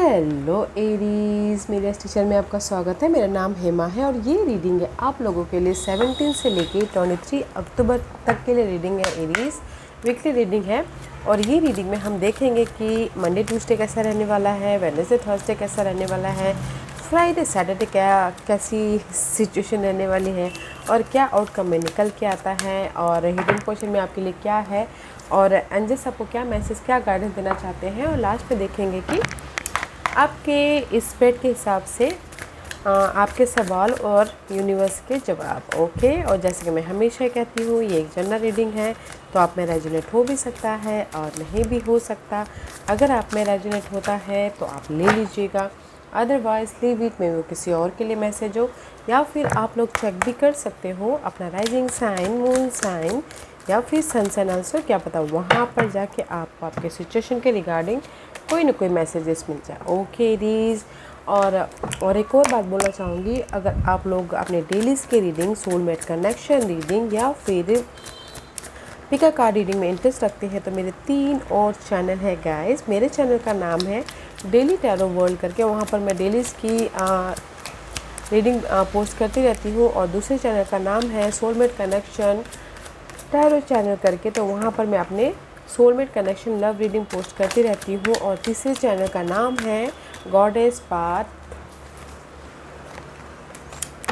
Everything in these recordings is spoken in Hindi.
हेलो एरीज, मेरे इस टीचर में आपका स्वागत है। मेरा नाम हेमा है और ये रीडिंग है आप लोगों के लिए 17 से लेके 23 अक्टूबर तक के लिए रीडिंग है। एरीज वीकली रीडिंग है और ये रीडिंग में हम देखेंगे कि मंडे ट्यूसडे कैसा रहने वाला है, वेडनेसडे थर्सडे कैसा रहने वाला है, फ्राइडे सैटरडे कैसी सिचुएशन रहने वाली है और क्या आउटकम में निकल के आता है और हिडन पोर्शन में आपके लिए क्या है और एंजल्स आपको क्या मैसेज, क्या गाइडेंस देना चाहते हैं। और लास्ट में देखेंगे कि आपके इस स्प्रेड के हिसाब से आपके सवाल और यूनिवर्स के जवाब। ओके, और जैसे कि मैं हमेशा कहती हूँ, ये एक जनरल रीडिंग है तो आप में रेजोनेट हो भी सकता है और नहीं भी हो सकता। अगर आप में रेजोनेट होता है तो आप ले लीजिएगा, अदरवाइज़ लीव इट में वो किसी और के लिए मैसेज हो। या फिर आप लोग चेक भी कर सकते हो अपना राइजिंग साइन, मून साइन या फिर सन साइन आंसर, क्या पता वहाँ पर जाके आप आपके सिचुएशन के रिगार्डिंग कोई ना कोई मैसेजेस मिल जाए। ओके रीज, और एक और बात बोलना चाहूँगी, अगर आप लोग अपने डेलीज़ के रीडिंग, सोलमेट कनेक्शन रीडिंग या फिर पिका कार्ड रीडिंग में इंटरेस्ट रखते हैं तो मेरे 3 और चैनल है गाइस। मेरे चैनल का नाम है डेली टैरो वर्ल्ड करके, वहाँ पर मैं डेलीज़ की रीडिंग पोस्ट करती रहती हूँ। और दूसरे चैनल का नाम है सोलमेट कनेक्शन टैरो चैनल करके, तो वहाँ पर मैं अपने soulmate connection love reading post करती रहती हूँ। और तीसरे चैनल का नाम है गॉडेस पाथ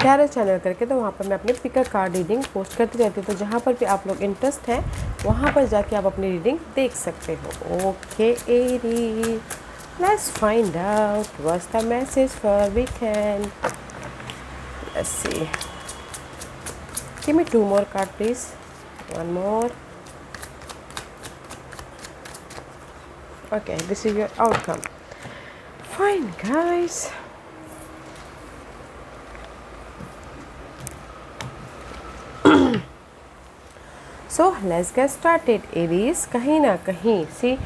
टैरो चैनल करके, तो वहाँ पर मैं अपने पिका कार्ड रीडिंग पोस्ट करती रहती हूँ। तो जहाँ पर भी आप लोग इंटरेस्ट है वहाँ पर जाके आप अपनी रीडिंग देख सकते हो। Okay Aries, let's find out what's the message for weekend. Let's see, give me 2 more cards please, 1 more. Okay, this is your outcome. Fine guys, so let's get started Aries। कहीं ना कहीं सी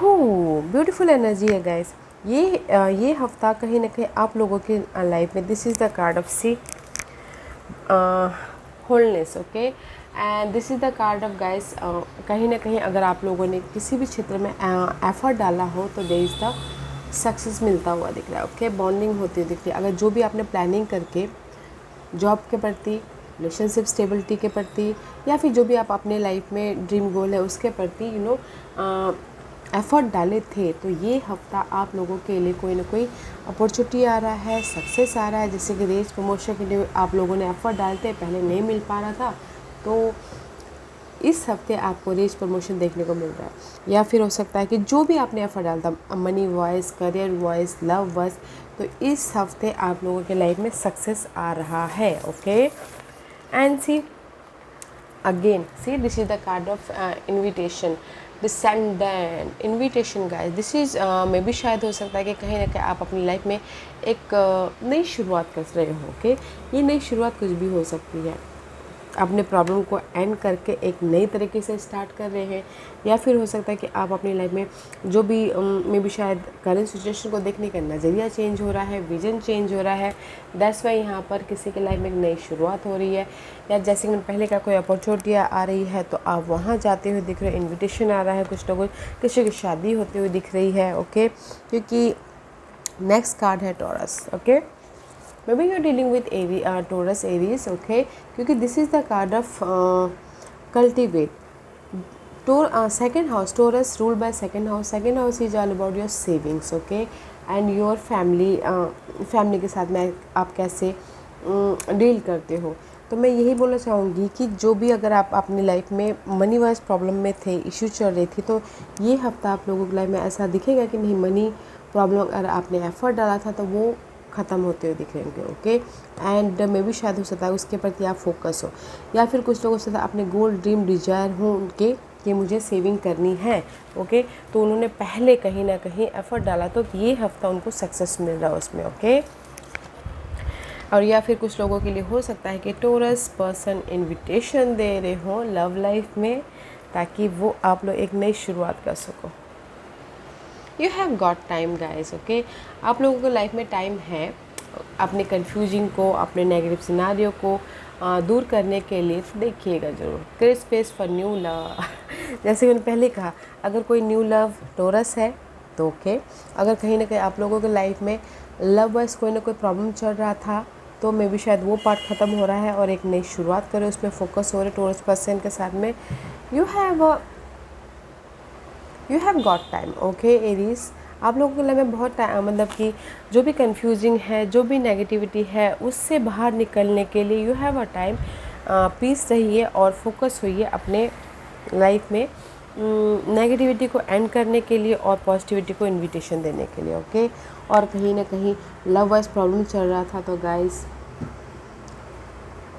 ब्यूटीफुल एनर्जी है गाइस। ये हफ्ता कहीं ना कहीं आप लोगों की लाइफ में, this is the card of see wholeness. Okay, and this is the card of guys, कहीं ना कहीं अगर आप लोगों ने किसी भी क्षेत्र में एफर्ट डाला हो तो देयर इज़ द सक्सेस मिलता हुआ दिख रहा है। ओके, बॉन्डिंग होती हुई दिख रही है। अगर जो भी आपने प्लानिंग करके जॉब के प्रति, रिलेशनशिप स्टेबिलिटी के प्रति, या फिर जो भी आप अपने लाइफ में ड्रीम गोल है उसके प्रति एफर्ट डाले थे, तो ये हफ्ता आप लोगों के लिए कोई ना कोई अपॉर्चुनिटी आ रहा है, सक्सेस आ रहा है। जैसे कि रेज प्रमोशन के लिए आप लोगों ने एफर्ट डालते पहले नहीं मिल पा रहा था, तो इस हफ्ते आपको रेज प्रमोशन देखने को मिल रहा है। या फिर हो सकता है कि जो भी आपने एफर्ट डाला था, money wise, career wise, love wise, तो इस हफ्ते आप लोगों के लाइफ में सक्सेस आ रहा है। Okay, and see again, see this is the card of invitation, descendant invitation guys. This is मे भी शायद हो सकता है कि कहीं ना कहीं आप अपनी लाइफ में एक नई शुरुआत कर रहे हो। ओके, ये नई शुरुआत कुछ भी हो सकती है, अपने प्रॉब्लम को एंड करके एक नई तरीके से स्टार्ट कर रहे हैं। या फिर हो सकता है कि आप अपनी लाइफ में जो भी मे भी शायद करंट सिचुएशन को देखने का नज़रिया चेंज हो रहा है, विजन चेंज हो रहा है। दैट्स वाई यहाँ पर किसी के लाइफ में एक नई शुरुआत हो रही है, या जैसे कि मैंने पहले का कोई अपॉर्चुनिटी आ रही है तो आप वहाँ जाते हुए दिख रहे हो, इन्विटेशन आ रहा है, कुछ लोगों किसी की शादी होती हुई दिख रही है। ओके, क्योंकि नेक्स्ट कार्ड है taurus. Okay, maybe you're dealing with Taurus Aries, okay, क्योंकि this is the card of cultivate. Second house, Taurus ruled by second house. Second house is all about your savings, okay, and your family के साथ में आप कैसे डील करते हो। तो मैं यही बोलना चाहूँगी कि जो भी अगर आप अपनी लाइफ में मनी वाइज प्रॉब्लम में थे, इश्यू चल रही थी, तो ये हफ्ता आप लोगों की लाइफ में ऐसा दिखेगा कि नहीं, मनी प्रॉब्लम अगर आपने एफर्ट डाला था तो वो ख़त्म होते हुए दिखेंगे। ओके, एंड मे भी शायद हो सकता है उसके प्रति आप फोकस हो, या फिर कुछ लोगों से अपने गोल, ड्रीम, डिजायर हो उनके कि मुझे सेविंग करनी है। ओके, तो उन्होंने पहले कहीं ना कहीं एफर्ट डाला, तो ये हफ्ता उनको सक्सेस मिल रहा है उसमें। ओके, और या फिर कुछ लोगों के लिए हो सकता है कि टोरस पर्सन इन्विटेशन दे रहे हो लव लाइफ में, ताकि वो आप लोग एक नई शुरुआत कर सको। You have got time guys. Okay, आप लोगों को लाइफ में टाइम है अपने कन्फ्यूजिंग को, अपने नेगेटिव सिनारियो को दूर करने के लिए। तो देखिएगा ज़रूर, create space for new love. जैसे मैंने पहले कहा, अगर कोई न्यू लव टोरस है तो ओके, अगर कहीं ना कहीं आप लोगों के लाइफ में लव वाइज कोई ना कोई प्रॉब्लम चल रहा था तो मे भी शायद वो पार्ट ख़त्म हो रहा है और एक नई शुरुआत करें, उसमें फोकस हो रहे टॉरस पर्सन के साथ में। You have got time, okay Aries. आप लोगों के लिए में बहुत टाइम, मतलब कि जो भी कंफ्यूजिंग है, जो भी नेगेटिविटी है, उससे बाहर निकलने के लिए you have a time. Peace रहिए और फोकस होइए अपने लाइफ में नेगेटिविटी को एंड करने के लिए और पॉजिटिविटी को इन्विटेशन देने के लिए, ओके। और कहीं ना कहीं लव वाइज प्रॉब्लम चल रहा था तो गाइस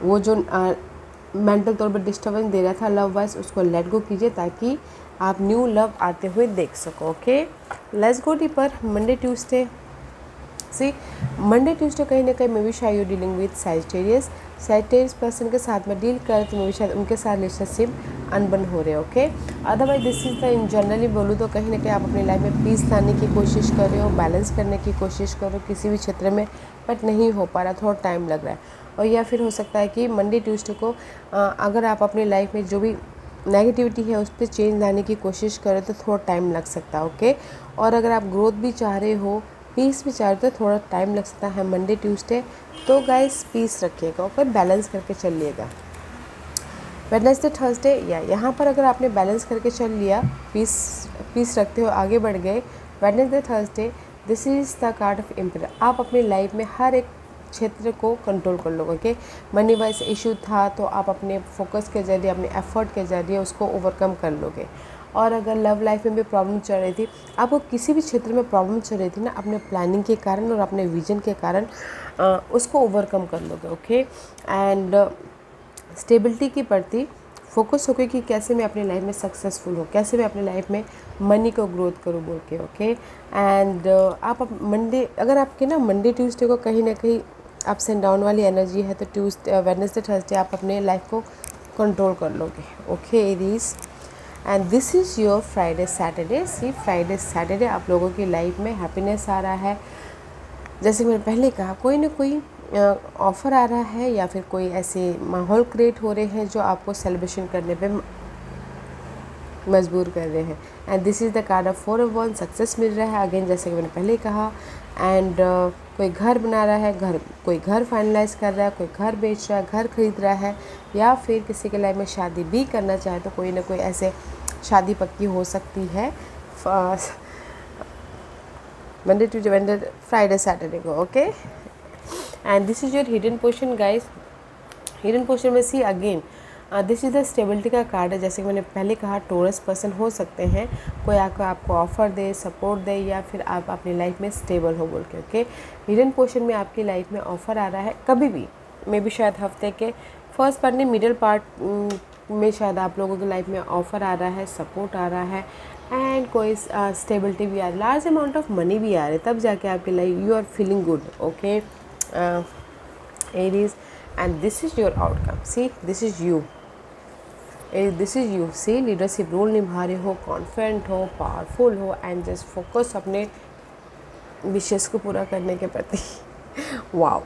वो जो मेंटल तौर पर डिस्टर्बेंस दे रहा था लव वाइज, उसको लेट गो कीजिए ताकि आप न्यू लव आते हुए देख सको, okay. Let's go deeper. Monday Tuesday, see Monday Tuesday कहीं ना कहीं मे बी शायद you dealing with Sagittarius person के साथ में डील करें तो मे बी शायद उनके साथ रिलेशनशिप अनबन हो रहे, okay. Otherwise this is the in generally बोलूँ तो कहीं ना कहीं आप अपनी लाइफ में पीस लाने की कोशिश कर रहे हो, बैलेंस करने की कोशिश कर रहे हो किसी भी क्षेत्र में, बट नहीं हो पा रहा, थोड़ा टाइम लग रहा है। और या फिर हो सकता है कि मंडे ट्यूसडे को अगर आप अपनी लाइफ में जो भी नेगेटिविटी है उस पर चेंज लाने की कोशिश करें तो थोड़ा टाइम लग सकता है, ओके। और अगर आप ग्रोथ भी चाह रहे हो, पीस भी चाह रहे हो तो थोड़ा टाइम लग सकता है मंडे ट्यूसडे। तो गाइस पीस रखिएगा, ओके, बैलेंस करके चलिएगा। वेडनेसडे थर्सडे या यहाँ पर अगर आपने बैलेंस करके चल लिया, पीस रखते हो आगे बढ़ गए। Wednesday Thursday, this is the card of emperor. आप अपनी लाइफ में हर एक क्षेत्र को कंट्रोल कर लोगे, ओके। मनी वाइज इशू था तो आप अपने फोकस के ज़रिए, अपने एफर्ट के ज़रिए उसको ओवरकम कर लोगे। और अगर लव लाइफ में भी प्रॉब्लम चल रही थी, आपको किसी भी क्षेत्र में प्रॉब्लम चल रही थी ना, अपने प्लानिंग के कारण और अपने विजन के कारण उसको ओवरकम कर लोगे, ओके। एंड स्टेबिलिटी की प्रति फोकस होकर कि कैसे मैं अपनी लाइफ में सक्सेसफुल हूँ, कैसे मैं अपनी लाइफ में मनी को ग्रोथ करूँ बोल के, ओके। एंड आप मंडे, अगर आपके ना मंडे ट्यूसडे को कहीं ना कहीं अप्स एंड डाउन वाली एनर्जी है तो वेडनेसडे थर्सडे आप अपने लाइफ को कंट्रोल कर लोगे, okay Aries. And this is your Friday Saturday. See Friday Saturday आप लोगों की लाइफ में हैप्पीनेस आ रहा है। जैसे मैंने पहले कहा, कोई ना कोई ऑफ़र आ रहा है या फिर कोई ऐसे माहौल क्रिएट हो रहे हैं जो आपको सेलिब्रेशन करने पे मजबूर कर रहे हैं। And this is the card of 4 of Wands, success मिल रहा है अगेन जैसे कि मैंने पहले कहा। एंड कोई घर बना रहा है, कोई घर फाइनलाइज कर रहा है, कोई घर बेच रहा है, घर खरीद रहा है, या फिर किसी के लाइफ में शादी भी करना चाहे तो कोई ना कोई ऐसे शादी पक्की हो सकती है Monday Tuesday Wednesday Friday Saturday को, okay. And this is your hidden portion guys. Hidden portion में see again this is the stability का कार्ड है। जैसे कि मैंने पहले कहा, टॉरस पर्सन हो सकते हैं, कोई आपको ऑफ़र दे, सपोर्ट दे, या फिर आप अपनी लाइफ में स्टेबल हो बोल के, ओके। हिडन पोर्शन में आपकी लाइफ में ऑफ़र आ रहा है कभी भी, मे भी शायद हफ्ते के फर्स्ट पार्ट नहीं, मिडिल पार्ट में शायद आप लोगों की लाइफ में ऑफ़र आ रहा है, सपोर्ट आ रहा है, एंड कोई स्टेबिलिटी भी आ रही है, लार्ज अमाउंट ऑफ मनी भी आ रही है, तब जाके आपकी life you are feeling good, okay Aries. And this is your outcome. See this is you, this is you. See leadership role निभा रहे हो, कॉन्फिडेंट हो, पावरफुल हो, एंड जस्ट फोकस अपने विशेष को पूरा करने के प्रति वाओ,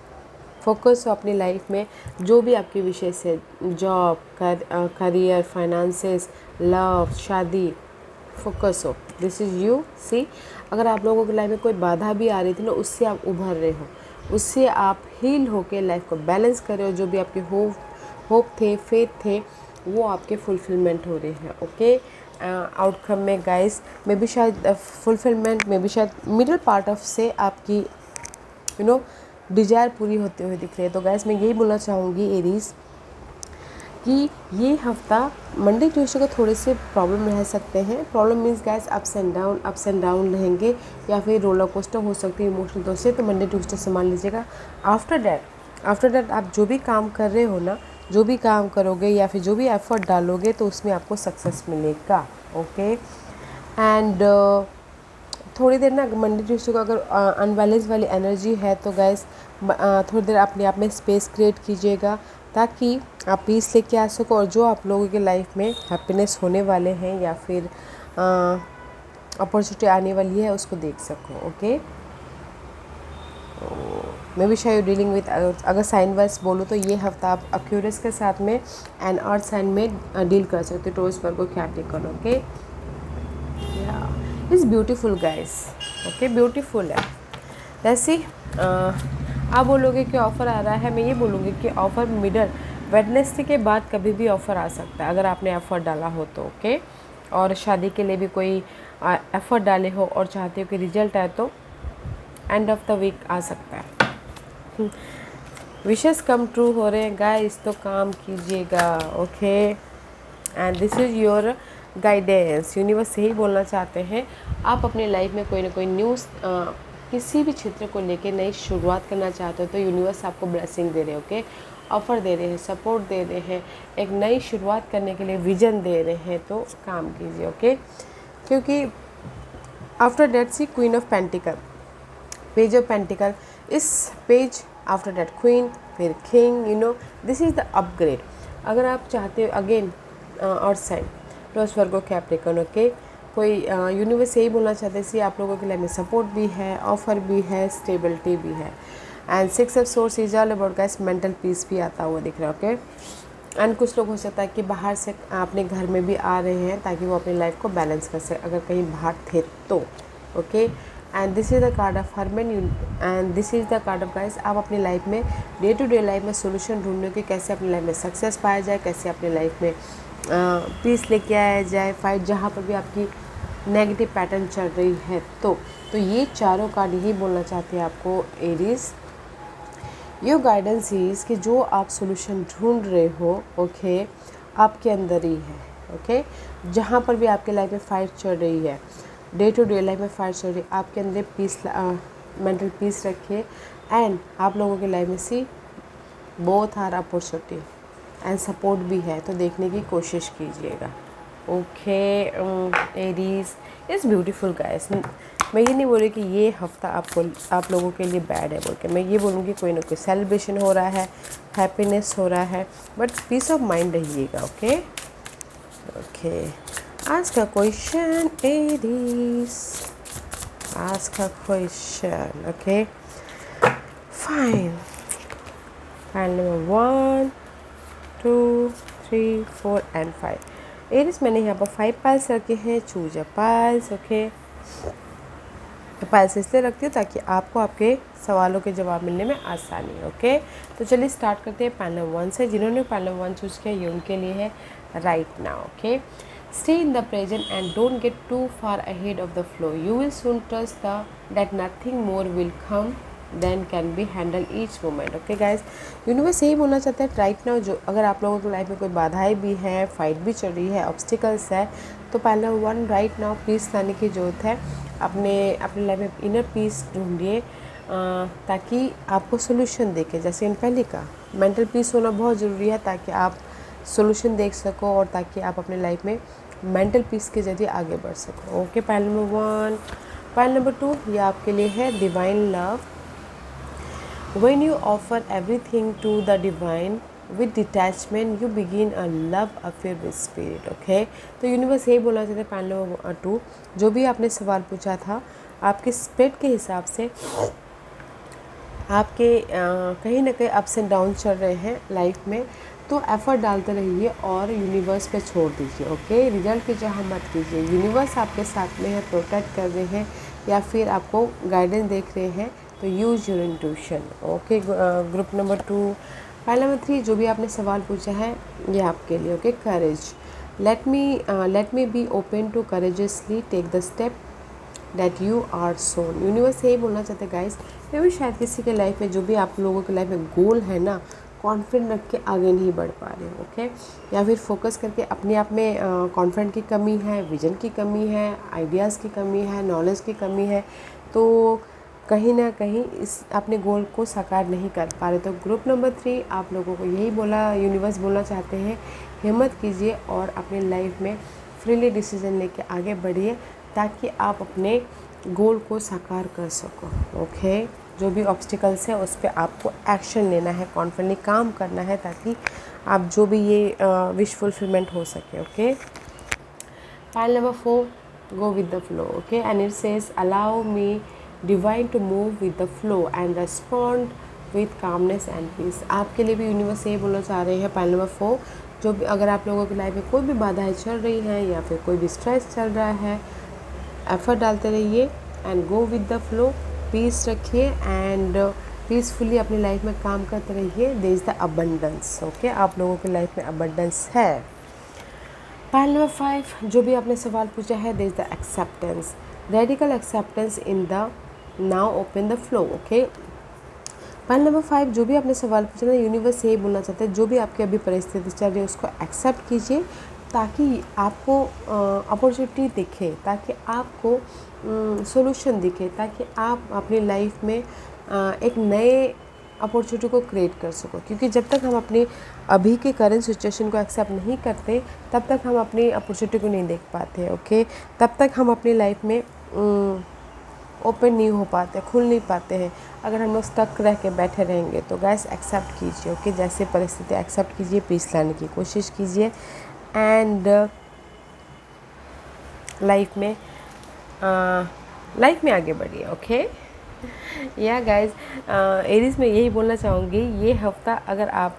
फोकस हो अपनी लाइफ में जो भी आपकी विशेष है, जॉब, करियर, फाइनेंसेस, लव, शादी, फोकस हो। This is you. सी अगर आप लोगों की लाइफ में कोई बाधा भी आ रही थी ना, उससे आप उभर रहे हो, उससे आप हील होके लाइफ को बैलेंस कर रहे हो। जो भी आपके होप थे, फेथ थे, वो आपके फुलफिलमेंट हो रहे हैं, ओके। आउटकम में गाइस मे भी शायद फुलफिलमेंट, मे भी शायद मिडिल पार्ट ऑफ से आपकी डिज़ायर पूरी होते हुए दिख रही है। तो गाइस मैं यही बोलना चाहूँगी एरीज कि ये हफ्ता मंडे ट्यूसडे को थोड़े से प्रॉब्लम रह सकते हैं। Problem means guys ups and down रहेंगे, या फिर रोलर कोस्टर हो सकती है इमोशनल तौर से, तो मंडे ट्यूसडे संभाल लीजिएगा। आफ्टर दैट आप जो भी काम कर रहे हो ना, जो भी काम करोगे या फिर जो भी एफर्ट डालोगे तो उसमें आपको सक्सेस मिलेगा, ओके। एंड थोड़ी देर ना मंडे ट्यूसडे को अगर अनबैलेंस वाली एनर्जी है तो गैस थोड़ी देर अपने आप में स्पेस क्रिएट कीजिएगा ताकि आप पीस लेके आ सको, और जो आप लोगों की लाइफ में हैप्पीनेस होने वाले हैं या फिर अपॉर्चुनिटी आने वाली है उसको देख सको, ओके। मे बी शायद डीलिंग विद, अगर साइन वाइज बोलूँ तो ये हफ्ता आप एक्यूरेस के साथ में एंड अर्थ साइन में डील कर सकते हो, taurus Virgo Capricorn, okay. Is beautiful guys, okay beautiful है। जैसे आप बोलोगे कि ऑफ़र आ रहा है, मैं ये बोलूँगी कि ऑफ़र मिडल वेडनेसडे के बाद कभी भी ऑफ़र आ सकता है अगर आपने एफ़र्ट डाला हो तो, ओके। और शादी के लिए भी कोई एफ़र्ट डाले हो और चाहते हो कि रिजल्ट आए तो एंड ऑफ द वीक आ सकता है। विशेस कम ट्रू हो रहे हैं गाइस, तो काम कीजिएगा, okay. And this is your guidance. Universe यही बोलना चाहते हैं, आप अपनी लाइफ में कोई ना कोई न्यूज़ किसी भी क्षेत्र को लेके नई शुरुआत करना चाहते हो तो यूनिवर्स आपको ब्लेसिंग दे रहे हैं, ओके। ऑफ़र दे रहे हैं, सपोर्ट दे रहे हैं, एक नई शुरुआत करने के लिए विजन दे रहे हैं, तो काम कीजिए, ओके। क्योंकि after that see queen of pentacle, page of pentacle, इस पेज आफ्टर डेट क्वीन, फिर king, you know this is the upgrade. अगर आप चाहते हो अगेन और side Taurus Virgo Capricorn, okay. कोई यूनिवर्स यही बोलना चाहते हैं कि आप लोगों के लाइफ में सपोर्ट भी है, ऑफर भी है, स्टेबिलिटी भी है। And 6 of source is all about guys mental peace भी आता हुआ दिख रहा है, ओके। एंड कुछ लोग हो सकता है कि बाहर से अपने घर में भी आ रहे हैं ताकि वो अपनी लाइफ को बैलेंस कर सके अगर कहीं बाहर थे तो, okay. And this is the card of hermit, and this is the card of guys, आप अपनी लाइफ में डे टू डे लाइफ में सोल्यूशन ढूंढने की, कैसे अपनी लाइफ में सक्सेस पाया जाए, कैसे अपनी लाइफ में पीस लेके आया जाए, फाइट जहाँ पर भी आपकी नेगेटिव पैटर्न चल रही है तो ये चारों कार्ड यही बोलना चाहते हैं आपको एरीज। योर गाइडेंस इज़ कि जो आप सोल्यूशन ढूंढ रहे हो, ओके, आपके अंदर ही है, ओके। जहाँ पर भी आपके लाइफ में फाइट चल रही है, डे टू डे लाइफ में फाइट चल रही है, आपके अंदर पीस, मेंटल पीस रखिए। एंड आप लोगों की लाइफ में see both are opportunity and support भी है, तो देखने की कोशिश कीजिएगा, okay. Aries is beautiful guys. मैं ये नहीं बोल रही कि ये हफ्ता आप लोगों के लिए बैड है बोल के, मैं ये बोलूँगी कोई ना कोई सेलिब्रेशन हो रहा है, हैप्पीनेस हो रहा है, बट पीस ऑफ माइंड रहिएगा, okay. Okay, ask a question Aries, ask a question, okay fine. File number 1 2 3 4 and 5। Aries मैंने यहाँ पर 5 पाइल्स रखे हैं, choose a piles, okay. Piles इसलिए रखती हूँ ताकि आपको आपके सवालों के जवाब मिलने में आसानी, ओके। तो चलिए स्टार्ट करते हैं पाइल नंबर 1 से। जिन्होंने पाइल नंबर 1 चूज़ किया ये उनके लिए है right now, okay. Stay in the present and don't get too far ahead of the flow, you will soon trust the that nothing more will come than can be handle each moment, okay guys. Universe यही बोलना चाहता है राइट नाउ, जो अगर आप लोगों की लाइफ में कोई बाधाएं भी हैं, फाइट भी चल रही है, ऑब्स्टिकल्स है, तो pile number 1 right now peace लाने की ज़रूरत है। अपने लाइफ में इनर पीस ढूंढिए ताकि आपको सोल्यूशन देखे। जैसे इन पहले का मेंटल पीस होना बहुत ज़रूरी है ताकि आप सोल्यूशन देख सको और ताकि आप अपने लाइफ में मेंटल पीस के जरिए आगे बढ़ सको, okay. Pile number 1। Pile number 2 ये आपके लिए है divine love. When you offer everything to the divine with detachment, you begin a love affair with spirit, okay? तो यूनिवर्स यही बोलना चाहते हैं पाइल नंबर 2, जो भी आपने सवाल पूछा था आपके स्पिरिट के हिसाब से आपके कहीं ना कहीं अप्स एंड डाउन चल रहे हैं लाइफ में, तो एफर्ट डालते रहिए और यूनिवर्स पे छोड़ दीजिए, ओके। रिजल्ट की चाह मत कीजिए, यूनिवर्स आपके साथ में है, प्रोटेक्ट कर रहे हैं या फिर आपको गाइडेंस देख रहे हैं, तो use your intuition, okay. Group number 2। File number 3 जो भी आपने सवाल पूछा है ये आपके लिए, okay. Courage, let me be open to courageously take the step that you are sown. Universe यही बोलना चाहते हैं गाइस, मे भी शायद किसी के लाइफ में जो भी आप लोगों के लाइफ में गोल है ना, कॉन्फिडेंट रख के आगे नहीं बढ़ पा रहे हो, ओके। या फिर फोकस करके अपने आप में कॉन्फिडेंट की कमी है, विजन की कमी है, आइडियाज़ की कमी है, नॉलेज की कमी है, तो कहीं ना कहीं इस अपने गोल को साकार नहीं कर पा रहे। तो ग्रुप नंबर 3 आप लोगों को यही बोला, यूनिवर्स बोलना चाहते हैं हिम्मत कीजिए और अपने लाइफ में फ्रीली डिसीजन लेके आगे बढ़िए ताकि आप अपने गोल को साकार कर सको, ओके। जो भी ऑब्स्टिकल्स है उस पर आपको एक्शन लेना है, कॉन्फिडेंटली काम करना है ताकि आप जो भी ये विश फुलफिलमेंट हो सके, okay. Pile number 4 go with the flow, okay. And it says allow me divine to move with the flow and respond with calmness and peace. आपके लिए भी यूनिवर्स ये बोलना चाह रहे हैं पाइल नंबर 4, जो भी अगर आप लोगों की लाइफ में कोई भी बाधाएं चल रही हैं या फिर कोई भी स्ट्रेस चल रहा है, एफर्ट डालते रहिए and go with the flow, peace रखिए एंड पीसफुली अपनी लाइफ में काम करते रहिए। There is the abundance. Okay, आप लोगों की लाइफ में अबंडेंस है। पॉइंट नंबर 5, जो भी आपने सवाल पूछा है, there is the acceptance, radical acceptance in the now open the flow. Okay, point number 5, जो भी आपने सवाल पूछा ना, यूनिवर्स यही बोलना चाहते हैं, जो भी आपकी अभी परिस्थिति चल रही है उसको एक्सेप्ट कीजिए ताकि आपको अपॉर्चुनिटी दिखे, ताकि आपको सॉल्यूशन दिखे, ताकि आप अपनी लाइफ में एक नए अपॉर्चुनिटी को क्रिएट कर सको। क्योंकि जब तक हम अपनी अभी के करंट सिचुएशन को एक्सेप्ट नहीं करते तब तक हम अपनी अपॉर्चुनिटी को नहीं देख पाते। ओके, तब तक हम अपनी लाइफ में ओपन नहीं हो पाते, खुल नहीं पाते हैं। अगर हम लोग स्टक रह के बैठे रहेंगे तो गैस एक्सेप्ट कीजिए। ओके, जैसे परिस्थिति एक्सेप्ट कीजिए, पीस लाने की कोशिश कीजिए एंड लाइफ में आगे बढ़िए। ओके या गाइज, एरीज में यही बोलना चाहूँगी, ये हफ्ता अगर आप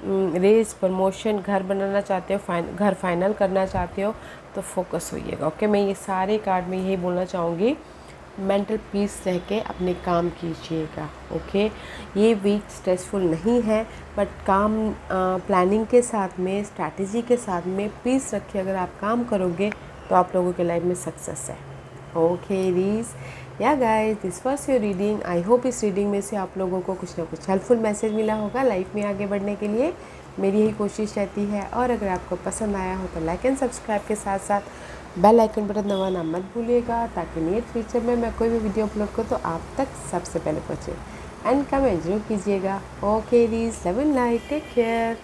रेस, प्रमोशन, घर बनाना चाहते हो, घर फाइनल करना चाहते हो तो फोकस होइएगा। ओके, मैं ये सारे कार्ड में यही बोलना चाहूँगी, मेंटल पीस रह के अपने काम कीजिएगा। ओके, ये वीक स्ट्रेसफुल नहीं है बट काम प्लानिंग के साथ में, स्ट्रैटेजी के साथ में पीस रखिए। अगर आप काम करोगे तो आप लोगों के लाइफ में सक्सेस है। ओके रीज, या guys, this was your reading. I hope इस रीडिंग में से आप लोगों को कुछ ना कुछ हेल्पफुल मैसेज मिला होगा लाइफ में आगे बढ़ने के लिए। मेरी यही कोशिश रहती है। और अगर आपको पसंद आया हो तो लाइक एंड सब्सक्राइब के साथ साथ बेल आइकन बटन दबाना मत भूलिएगा, ताकि नियर फ्यूचर में मैं कोई भी वीडियो अपलोड करूँ तो आप तक सबसे पहले पहुँचे। एंड कमेंट जरूर कीजिएगा। Okay Aries, love and light, take care.